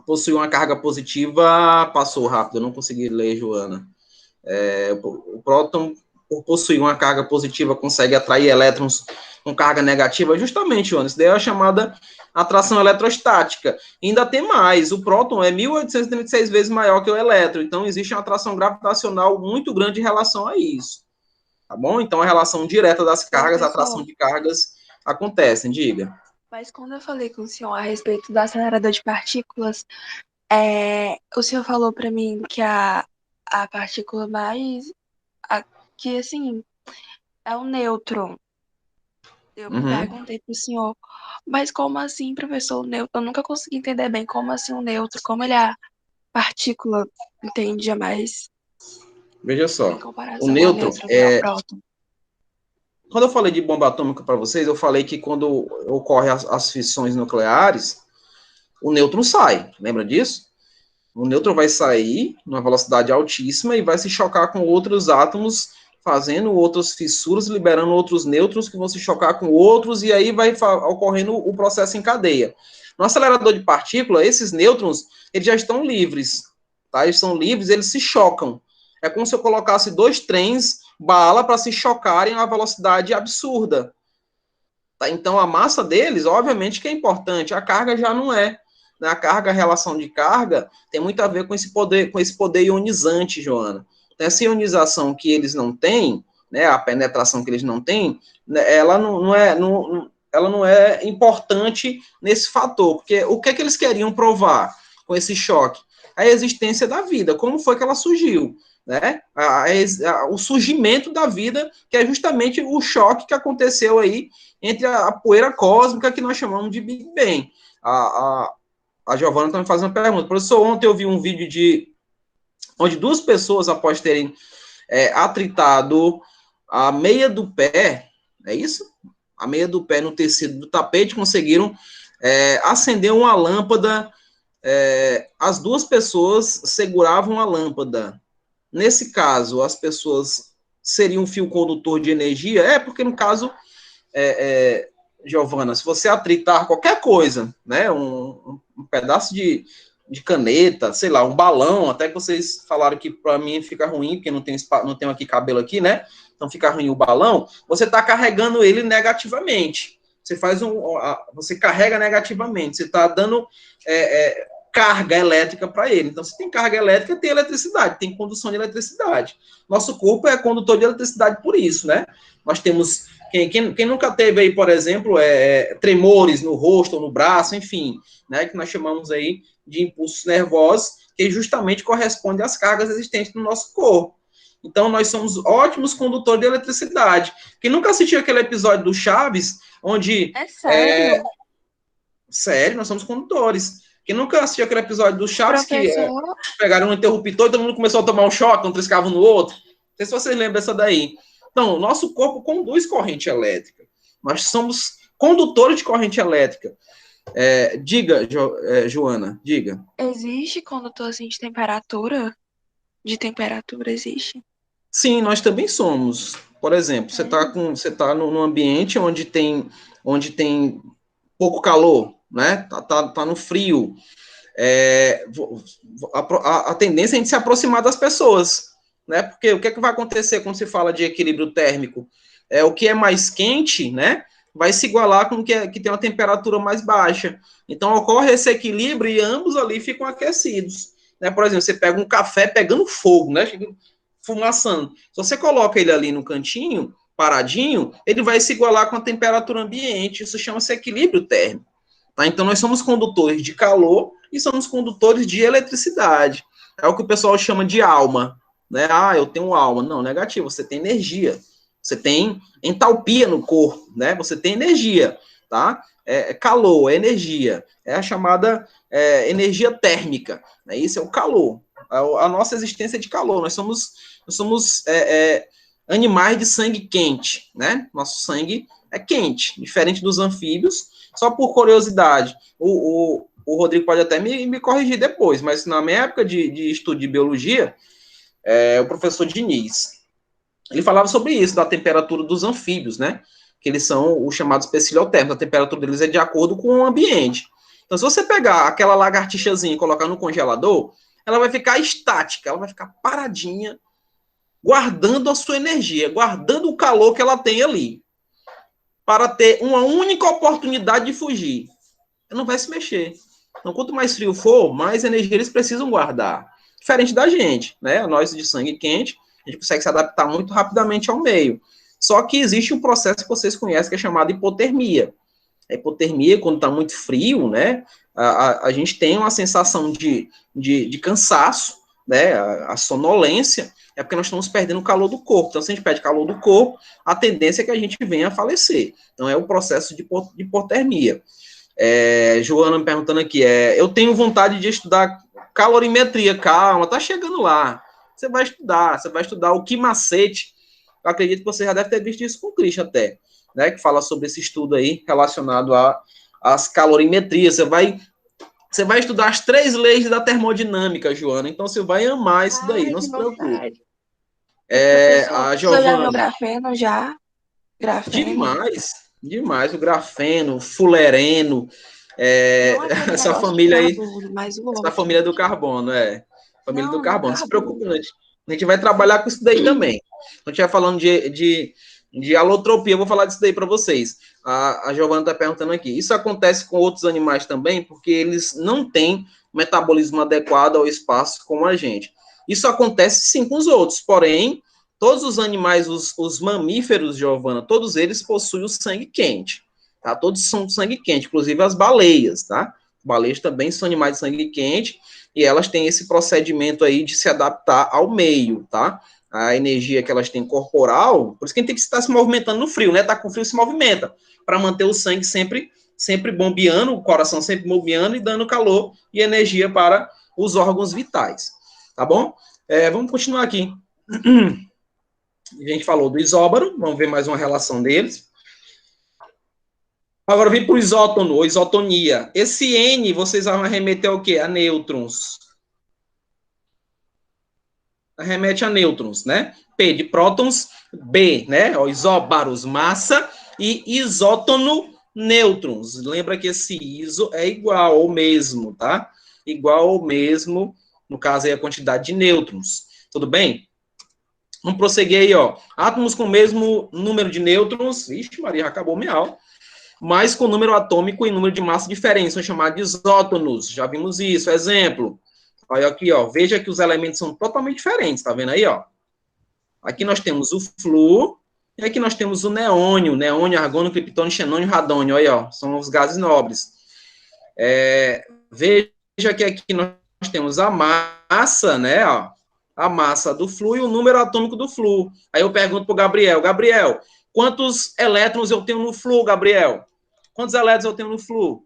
possui uma carga positiva? Passou rápido, eu não consegui ler, Joana. O próton, por possuir uma carga positiva, consegue atrair elétrons com carga negativa? Justamente, Joana, isso daí é a chamada atração eletrostática. E ainda tem mais, o próton é 1836 vezes maior que o elétron, então existe uma atração gravitacional muito grande em relação a isso. Tá bom? Então, a relação direta das cargas, a atração de cargas, acontecem, diga. Mas quando eu falei com o senhor a respeito do acelerador de partículas, o senhor falou para mim que a partícula mais... que, assim, é o nêutron. Eu perguntei pro senhor, mas como assim, professor, o nêutron? Eu nunca consegui entender bem como assim o nêutron, como ele é a partícula, entendia mais Veja só, em comparação o nêutron ao nêutron e ao próton. Quando eu falei de bomba atômica para vocês, eu falei que quando ocorrem as fissões nucleares, o nêutron sai. Lembra disso? O nêutron vai sair numa velocidade altíssima e vai se chocar com outros átomos, fazendo outras fissuras, liberando outros nêutrons que vão se chocar com outros, e aí vai ocorrendo o processo em cadeia. No acelerador de partícula, esses nêutrons, eles já estão livres. Tá? Eles são livres, eles se chocam. É como se eu colocasse 2 trens bala para se chocarem a uma velocidade absurda. Tá? Então, a massa deles, obviamente, que é importante. A carga já não é. A carga, a relação de carga, tem muito a ver com esse poder ionizante, Joana. Então, essa ionização que eles não têm, né, a penetração que eles não têm, ela não é importante nesse fator. Porque o que é que eles queriam provar com esse choque? A existência da vida. Como foi que ela surgiu? Né? O surgimento da vida, que é justamente o choque que aconteceu aí entre a poeira cósmica que nós chamamos de Big Bang. A Giovana está me fazendo uma pergunta. Professor, ontem eu vi um vídeo onde 2 pessoas, após terem atritado a meia do pé, é isso? A meia do pé no tecido do tapete, conseguiram acender uma lâmpada. As 2 pessoas seguravam a lâmpada. Nesse caso, as pessoas seriam um fio condutor de energia? Porque no caso, Giovana, se você atritar qualquer coisa, né, um pedaço de caneta, sei lá, um balão, até que vocês falaram que para mim fica ruim, porque não tenho aqui cabelo aqui, né, então fica ruim o balão, você está carregando ele negativamente. Você carrega negativamente, você está dando carga elétrica para ele. Então, se tem carga elétrica, tem eletricidade, tem condução de eletricidade. Nosso corpo é condutor de eletricidade por isso, né? Nós temos... Quem nunca teve aí, por exemplo, tremores no rosto ou no braço, enfim, né? Que nós chamamos aí de impulsos nervosos, que justamente correspondem às cargas existentes no nosso corpo. Então, nós somos ótimos condutores de eletricidade. Quem nunca assistiu aquele episódio do Chaves, onde... É sério? Sério, nós somos condutores. Quem nunca assistiu aquele episódio do Chaves, Professor... que pegaram um interruptor e todo mundo começou a tomar um choque, um triscava no outro? Não sei se vocês lembram dessa daí. Então, o nosso corpo conduz corrente elétrica. Nós somos condutores de corrente elétrica. Diga, Joana, diga. Existe condutor assim de temperatura? De temperatura existe? Sim, nós também somos. Por exemplo, você está num ambiente onde tem pouco calor, né? Tá no frio. A tendência é a gente se aproximar das pessoas, né? Porque o que é que vai acontecer quando se fala de equilíbrio térmico? O que é mais quente, né? Vai se igualar com o que tem uma temperatura mais baixa. Então, ocorre esse equilíbrio e ambos ali ficam aquecidos. Né? Por exemplo, você pega um café pegando fogo, né? Fumaçando. Se você coloca ele ali no cantinho, paradinho, ele vai se igualar com a temperatura ambiente. Isso chama-se equilíbrio térmico. Tá? Então, nós somos condutores de calor e somos condutores de eletricidade. É o que o pessoal chama de alma. Né? Eu tenho alma. Não, negativo, você tem energia. Você tem entalpia no corpo, né? Você tem energia, tá? Calor, é energia. É a chamada energia térmica, né? Isso é o calor. A nossa existência é de calor. Nós somos animais de sangue quente, né? Nosso sangue é quente, diferente dos anfíbios. Só por curiosidade, o Rodrigo pode até me corrigir depois, mas na minha época de estudo de biologia, o professor Diniz, ele falava sobre isso, da temperatura dos anfíbios, né? Que eles são os chamados peciliotérmicos. A temperatura deles é de acordo com o ambiente. Então, se você pegar aquela lagartixazinha e colocar no congelador, ela vai ficar estática, ela vai ficar paradinha, guardando a sua energia, guardando o calor que ela tem ali, para ter uma única oportunidade de fugir. Ela não vai se mexer. Então, quanto mais frio for, mais energia eles precisam guardar. Diferente da gente, né? Nós de sangue quente, a gente consegue se adaptar muito rapidamente ao meio. Só que existe um processo que vocês conhecem que é chamado hipotermia. A hipotermia, quando está muito frio, né? A gente tem uma sensação de cansaço, né? A sonolência, é porque nós estamos perdendo o calor do corpo. Então, se a gente perde calor do corpo, a tendência é que a gente venha a falecer. Então, é o processo de hipotermia. Joana me perguntando aqui, eu tenho vontade de estudar calorimetria. Calma, tá chegando lá. Você vai estudar o que macete. Eu acredito que você já deve ter visto isso com o Christian até, né, que fala sobre esse estudo aí relacionado às calorimetrias. Você vai estudar as 3 leis da termodinâmica, Joana, então você vai amar isso daí, não se preocupe. A Giovana... Você já viu grafeno, já? Grafeno? Demais, o grafeno, o fulereno, essa família aí, essa família do carbono, família do carbono, não se preocupe, não. A gente vai trabalhar com isso daí também. A gente vai falando de alotropia, eu vou falar disso daí para vocês. A Giovana está perguntando aqui. Isso acontece com outros animais também, porque eles não têm metabolismo adequado ao espaço como a gente. Isso acontece sim com os outros, porém, todos os animais, os mamíferos, Giovana, todos eles possuem o sangue quente, tá? Todos são sangue quente, inclusive as baleias, tá? Baleias também são animais de sangue quente, e elas têm esse procedimento aí de se adaptar ao meio, tá? A energia que elas têm corporal, por isso que a gente tem que estar se movimentando no frio, né? Tá com frio, se movimenta, para manter o sangue sempre bombeando, o coração sempre bombeando e dando calor e energia para os órgãos vitais, tá bom? Vamos continuar aqui. A gente falou do isóbaro, vamos ver mais uma relação deles. Agora vem para o isótono, ou isotonia. Esse N, vocês vão remeter ao quê? A nêutrons. Remete a nêutrons, né? P de prótons, B, né? Ó, isóbaros, massa, e isótono, nêutrons. Lembra que esse iso é igual ou mesmo, tá? Igual ou mesmo, no caso aí a quantidade de nêutrons. Tudo bem? Vamos prosseguir aí, ó. Átomos com o mesmo número de nêutrons, ixi, Maria, acabou minha aula, mas com número atômico e número de massa diferentes, são chamados de isótonos. Já vimos isso. Exemplo, olha aqui, ó. Veja que os elementos são totalmente diferentes, tá vendo aí, ó? Aqui nós temos o flúor, e aqui nós temos o neônio, argônio, criptônio, xenônio, radônio, aí, ó, são os gases nobres. Veja que aqui nós temos a massa, né, ó, a massa do flúor e o número atômico do flúor. Aí eu pergunto pro Gabriel, quantos elétrons eu tenho no flúor, Gabriel? Quantos elétrons eu tenho no flúor?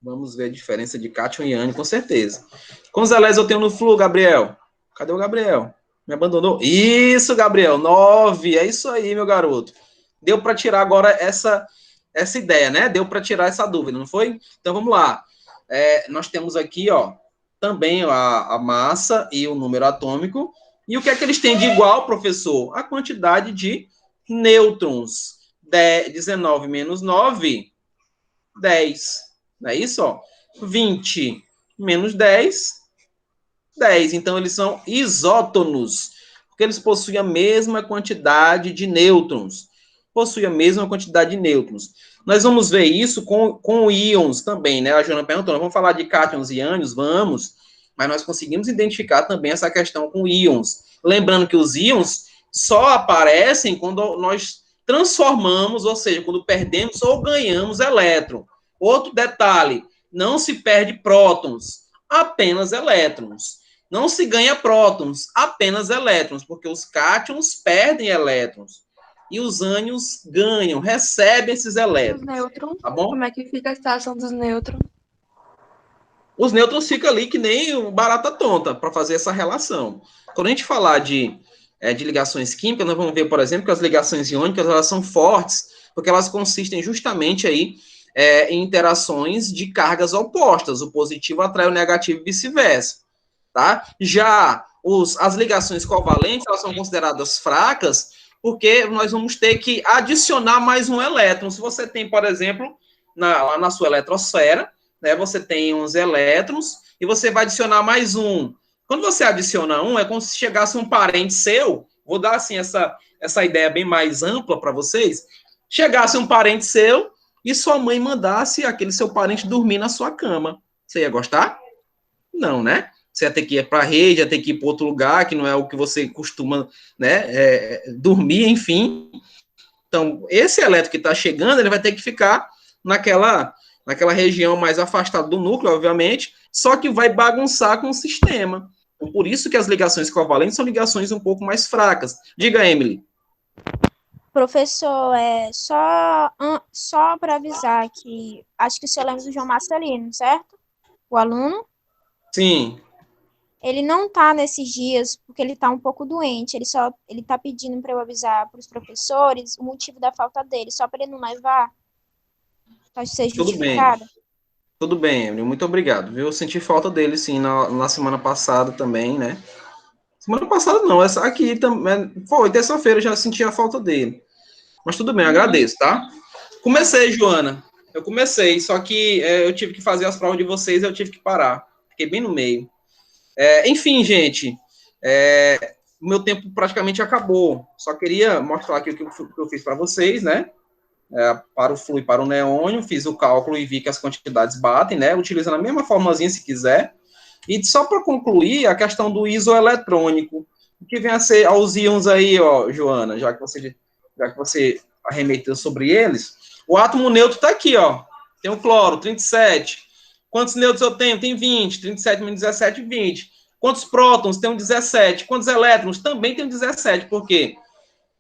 Vamos ver a diferença de cátion e ânion, com certeza. Quantos elétrons eu tenho no flúor, Gabriel? Cadê o Gabriel? Me abandonou? Isso, Gabriel, 9. É isso aí, meu garoto. Deu para tirar agora essa ideia, né? Deu para tirar essa dúvida, não foi? Então, vamos lá. Nós temos aqui, ó, também a massa e o número atômico. E o que é que eles têm de igual, professor? A quantidade de nêutrons. 19 menos 9, 10. Não é isso? Ó? 20 menos 10, 10. Então, eles são isótonos, porque eles possuem a mesma quantidade de nêutrons. Possuem a mesma quantidade de nêutrons. Nós vamos ver isso com íons também, né? A Joana perguntou, nós vamos falar de cátions e ânions? Vamos, mas nós conseguimos identificar também essa questão com íons. Lembrando que os íons só aparecem quando nós transformamos, ou seja, quando perdemos ou ganhamos elétron. Outro detalhe, não se perde prótons, apenas elétrons. não se ganha prótons, apenas elétrons, porque os cátions perdem elétrons e os ânions ganham, recebem esses Os elétrons, nêutrons, tá bom? como é que fica a situação dos nêutrons? Os nêutrons ficam ali que nem barata tonta para fazer essa relação. Quando a gente falar de ligações químicas, nós vamos ver, por exemplo, que as ligações iônicas elas são fortes, porque elas consistem justamente aí em interações de cargas opostas. O positivo atrai o negativo e vice-versa. Tá? Já as ligações covalentes elas são consideradas fracas porque nós vamos ter que adicionar mais um elétron. Se você tem, por exemplo, lá na sua eletrosfera, né, você tem uns elétrons e você vai adicionar mais um. Quando você adiciona um, é como se chegasse um parente seu, vou dar assim essa ideia bem mais ampla para vocês, chegasse um parente seu e sua mãe mandasse aquele seu parente dormir na sua cama. Você ia gostar? Não, né? Você ia ter que ir para a rede, ia ter que ir para outro lugar, que não é o que você costuma, né, dormir, enfim. Então, esse elétron que está chegando, ele vai ter que ficar naquela região mais afastada do núcleo, obviamente, só que vai bagunçar com o sistema. Então, por isso que as ligações covalentes são ligações um pouco mais fracas. Diga, Emily. Professor, só para avisar que acho que o senhor lembra do João Marcelino, certo? O aluno. Sim. Ele não está nesses dias porque ele está um pouco doente. Ele está pedindo para eu avisar para os professores o motivo da falta dele, só para ele não levar. Pode ser justificado. Tudo bem, Emily. Muito obrigado. Viu? Eu senti falta dele, sim, na semana passada também, né? Semana passada não, essa aqui também. Foi, terça-feira eu já senti a falta dele. Mas tudo bem, eu agradeço, tá? Comecei, Joana. Eu comecei, só que eu tive que fazer as provas de vocês e eu tive que parar. Fiquei bem no meio. Enfim, gente, o meu tempo praticamente acabou. Só queria mostrar aqui o que eu fiz para vocês, né? Para o fluido e para o neônio, fiz o cálculo e vi que as quantidades batem, né? Utilizando a mesma formazinha, se quiser. E só para concluir, a questão do isoeletrônico, o que vem a ser aos íons aí, ó, Joana, já que você arremeteu sobre eles, o átomo neutro está aqui, ó. Tem o cloro, 37. Quantos nêutrons eu tenho? Tem 20. 37 menos 17, 20. Quantos prótons? Tem 17. Quantos elétrons? Também tem 17. Por quê?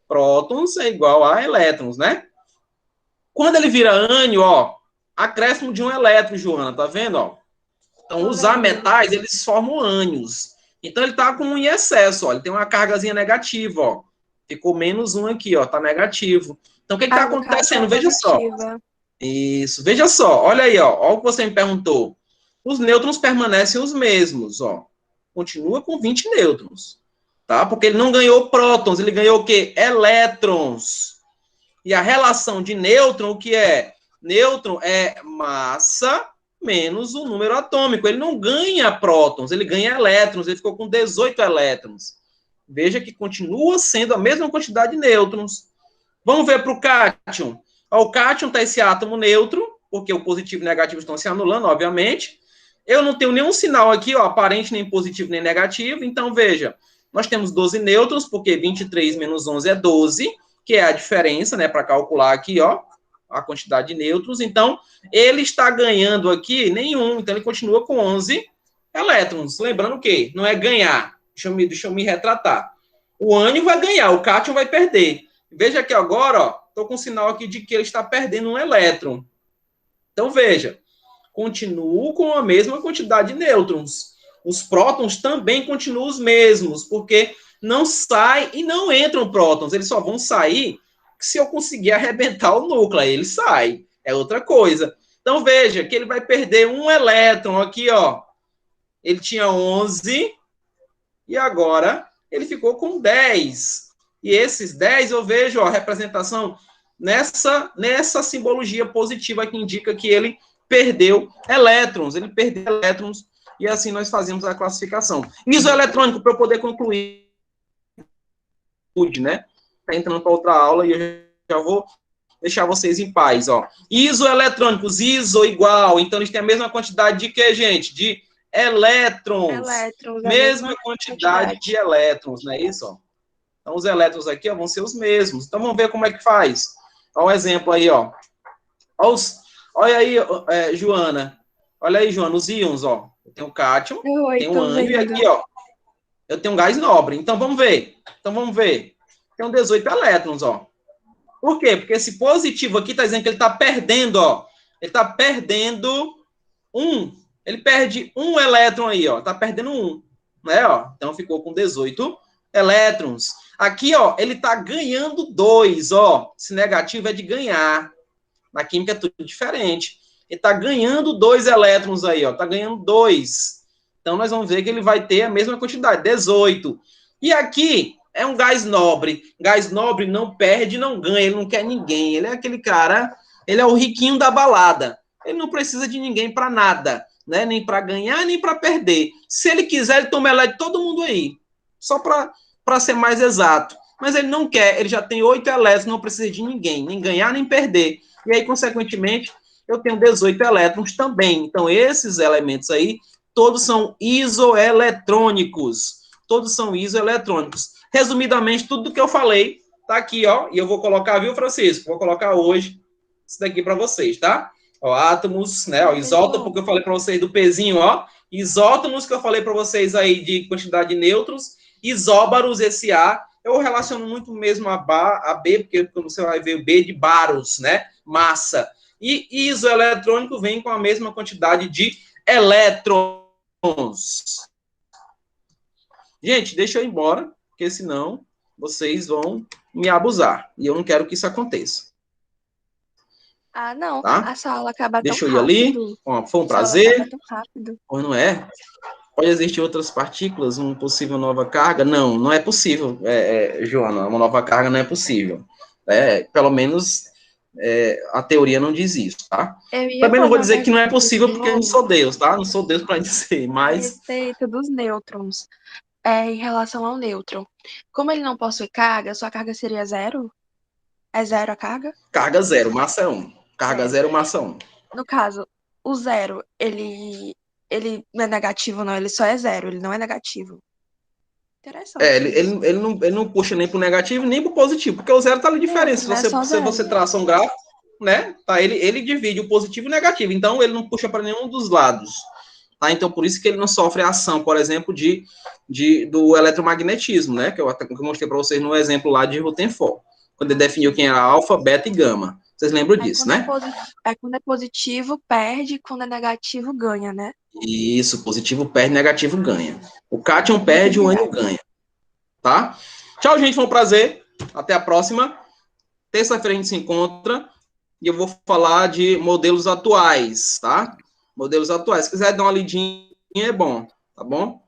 Prótons é igual a elétrons, né? Quando ele vira ânion, ó, acréscimo de um elétron, Joana, tá vendo, ó? Então, os ametais, eles formam ânions. Então, ele tá com um em excesso, ó. Ele tem uma cargazinha negativa, ó. Ficou menos um aqui, ó. Tá negativo. Então, o que tá acontecendo? Veja só. Isso, veja só. Olha aí, ó. Olha o que você me perguntou. Os nêutrons permanecem os mesmos, ó. Continua com 20 nêutrons. Tá? Porque ele não ganhou prótons, ele ganhou o quê? Elétrons. E a relação de nêutron, o que é? Nêutron é massa menos o número atômico. Ele não ganha prótons, ele ganha elétrons. Ele ficou com 18 elétrons. Veja que continua sendo a mesma quantidade de nêutrons. Vamos ver para o cátion. O cátion está esse átomo neutro, porque o positivo e o negativo estão se anulando, obviamente. Eu não tenho nenhum sinal aqui, ó, aparente, nem positivo, nem negativo. Então, veja, nós temos 12 nêutrons, porque 23 menos 11 é 12, que é a diferença, né, para calcular aqui, ó, a quantidade de nêutrons. Então, ele está ganhando aqui nenhum, então ele continua com 11 elétrons. Lembrando o quê? Não é ganhar. Deixa eu me retratar. O ânion vai ganhar, o cátion vai perder. Veja que agora, ó, estou com um sinal aqui de que ele está perdendo um elétron. Então, veja, continuo com a mesma quantidade de nêutrons. Os prótons também continuam os mesmos, porque não sai e não entram prótons. Eles só vão sair se eu conseguir arrebentar o núcleo. Aí ele sai. É outra coisa. Então, veja que ele vai perder um elétron aqui, ó. Ele tinha 11 e agora ele ficou com 10. E esses 10 eu vejo, ó, a representação nessa simbologia positiva que indica que ele perdeu elétrons. Ele perdeu elétrons e assim nós fazemos a classificação. Isoeletrônico, para eu poder concluir, né? Está entrando para outra aula e eu já vou deixar vocês em paz, ó. Isoeletrônicos, iso igual, então eles têm a mesma quantidade de quê, gente? De elétrons. Mesma quantidade de elétrons, não é isso? Ó? Então, os elétrons aqui ó, vão ser os mesmos. Então, vamos ver como é que faz. Olha um exemplo aí, ó. Olha aí, Joana. Olha aí, Joana, os íons, ó. Tem o cátion, tem o ânion, e aqui, ó. eu tenho um gás nobre. Então, vamos ver. Tem 18 elétrons, ó. Por quê? Porque esse positivo aqui está dizendo que ele está perdendo, ó. Ele está perdendo ele perde um elétron aí, ó. Está perdendo né, ó. Então, ficou com 18 elétrons. Aqui, ó, ele está ganhando 2, ó. Esse negativo é de ganhar. Na química é tudo diferente. Ele está ganhando 2 elétrons aí, ó. Está ganhando 2. Então, nós vamos ver que ele vai ter a mesma quantidade, 18. E aqui é um gás nobre. Gás nobre não perde, não ganha. Ele não quer ninguém. Ele é aquele cara, ele é o riquinho da balada. Ele não precisa de ninguém para nada, né? Nem para ganhar, nem para perder. Se ele quiser, ele toma ela de todo mundo aí. Só para ser mais exato. Mas ele não quer. Ele já tem 8 elétrons, não precisa de ninguém. Nem ganhar, nem perder. E aí, consequentemente, eu tenho 18 elétrons também. Então, esses elementos aí, todos são isoeletrônicos. Todos são isoeletrônicos. Resumidamente, tudo que eu falei tá aqui, ó. E eu vou colocar, viu, Francisco? Vou colocar hoje isso daqui para vocês, tá? Ó, átomos, né? Ó, isótopo que eu falei para vocês do pezinho, ó. Isótomos que eu falei para vocês aí de quantidade de nêutrons. Isóbaros, esse A. Eu relaciono muito mesmo a B, porque você vai ver o B de baros, né? Massa. E isoeletrônico vem com a mesma quantidade de elétrons. Gente, deixa eu ir embora, porque senão vocês vão me abusar. E eu não quero que isso aconteça. Ah, não. Tá? A sala acaba Deixa tão eu ir ali. rápido. Ó, foi um A sala prazer. acaba tão rápido. Ou não é? Pode existir outras partículas, uma possível nova carga? Não, não é possível, Joana. Uma nova carga não é possível. Pelo menos a teoria não diz isso, tá? Também não vou dizer que não é possível, porque eu não sou Deus, tá? Não sou Deus para dizer, mas... A respeito dos nêutrons, em relação ao nêutron. Como ele não possui carga, sua carga seria 0? É 0 a carga? Carga 0, massa 1. Carga 0, massa 1. No caso, o 0, ele não é negativo, não. Ele só é 0, ele não é negativo. Interessante. Ele não puxa nem pro negativo, nem pro positivo, porque o 0 tá ali diferente. Se você traça um gráfico, né? Tá, ele divide o positivo e o negativo, então ele não puxa para nenhum dos lados. Tá? Então, por isso que ele não sofre a ação, por exemplo, do eletromagnetismo, né? Que eu mostrei para vocês no exemplo lá de Rutherford, quando ele definiu quem era alfa, beta e gama. Vocês lembram disso, né? Quando é positivo, perde, quando é negativo, ganha, né? Isso, positivo perde, negativo ganha. O cátion perde, o ânion ganha. Tá? Tchau, gente, foi um prazer. Até a próxima. Terça-feira a gente se encontra e eu vou falar de modelos atuais, tá? Modelos atuais. Se quiser dar uma lidinha, é bom, tá bom?